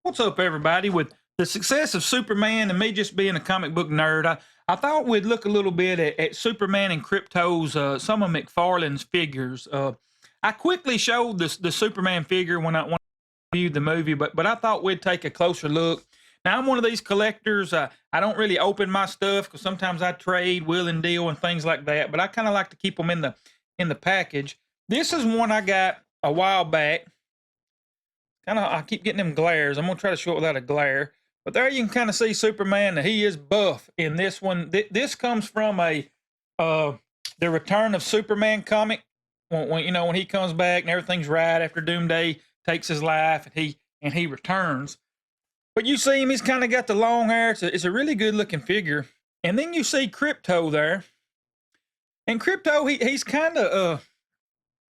What's up, everybody? With the success of Superman and me just being a comic book nerd, I thought we'd look a little bit at Superman and Krypto's, some of McFarlane's figures. I quickly showed the Superman figure when I reviewed the movie, but I thought we'd take a closer look. Now, I'm one of these collectors. I don't really open my stuff because sometimes I trade, will and deal, and things like that. But I kind of like to keep them in the package. This is one I got a while back. I keep getting them glares. I'm gonna try to show it without a glare. But there you can kind of see Superman. He is buff in this one. This comes from the Return of Superman comic. When he comes back and everything's right after Doomsday takes his life and he returns. But you see him. He's kind of got the long hair. It's a really good looking figure. And then you see Krypto there. And Krypto, he's kind of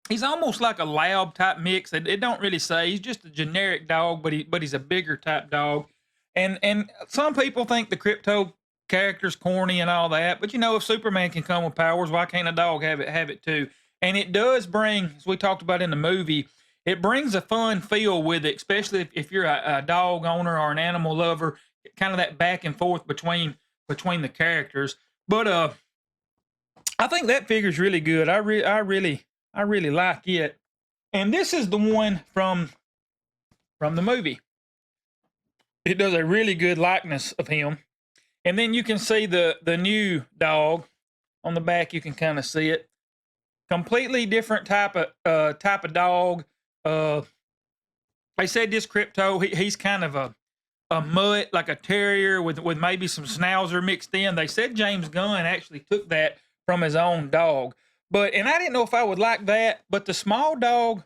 he's almost like a lab type mix. It don't really say. He's just a generic dog, but he's a bigger type dog. And some people think the Krypto character's corny and all that. But if Superman can come with powers, why can't a dog have it too? And it does bring, as we talked about in the movie, it brings a fun feel with it, especially if you're a dog owner or an animal lover. Kind of that back and forth between the characters. But I think that figure's really good. I really like it. And this is the one from the movie. It does a really good likeness of him. And then you can see the new dog on the back. You can kind of see it. Completely different type of dog. They said this Krypto, he's kind of a mutt, like a terrier with maybe some schnauzer mixed in. They said James Gunn actually took that from his own dog. And I didn't know if I would like that, but the small dog,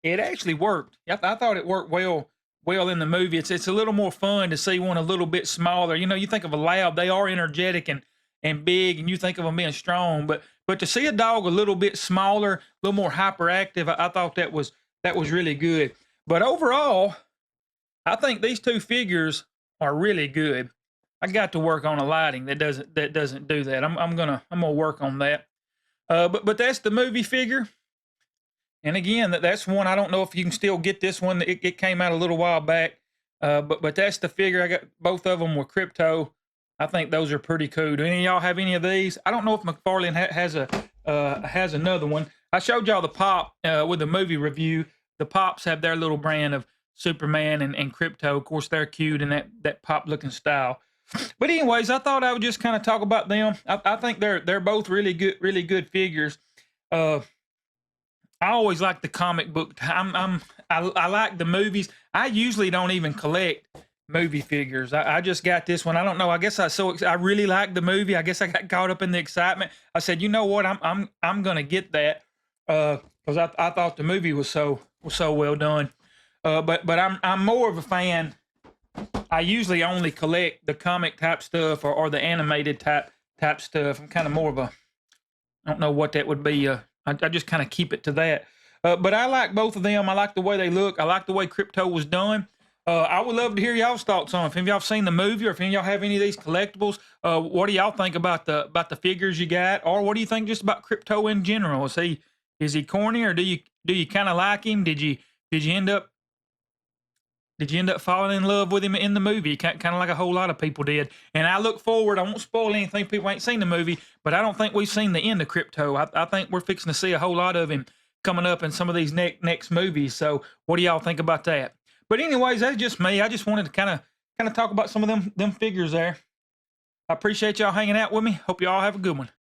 it actually worked. I thought it worked well in the movie. It's a little more fun to see one a little bit smaller. You think of a lab, they are energetic and big, and you think of them being strong, but to see a dog a little bit smaller, a little more hyperactive, I thought that was really good. But overall, I think these two figures are really good. I got to work on a lighting that doesn't do that. I'm gonna work on that. But that's the movie figure. And again, that's one. I don't know if you can still get this one. It came out a little while back. But that's the figure. I got both of them with Krypto. I think those are pretty cool. Do any of y'all have any of these? I don't know if McFarlane has another one. I showed y'all the pop with the movie review. The pops have their little brand of Superman and Krypto. Of course, they're cute in that pop looking style. But anyways, I thought I would just kind of talk about them. I think they're both really good figures. I always like the comic book. I like the movies. I usually don't even collect movie figures. I just got this one. I don't know. I guess I really like the movie. I guess I got caught up in the excitement. I said, you know what? I'm gonna get that because I thought the movie was so well done. But I'm more of a fan. I usually only collect the comic type stuff or the animated type stuff. I'm kind of more of I don't know what that would be. I just kind of keep it to that. But I like both of them. I like the way they look. I like the way Krypto was done. I would love to hear y'all's thoughts on it. If any of y'all have seen the movie or if any of y'all have any of these collectibles, what do y'all think about the figures you got? Or what do you think just about Krypto in general? Is he corny, or do you kind of like him? Did you end up falling in love with him in the movie? Kind of like a whole lot of people did. And I look forward. I won't spoil anything. People ain't seen the movie, but I don't think we've seen the end of Krypto. I think we're fixing to see a whole lot of him coming up in some of these next movies. So what do y'all think about that? But anyways, that's just me. I just wanted to kind of talk about some of them figures there. I appreciate y'all hanging out with me. Hope y'all have a good one.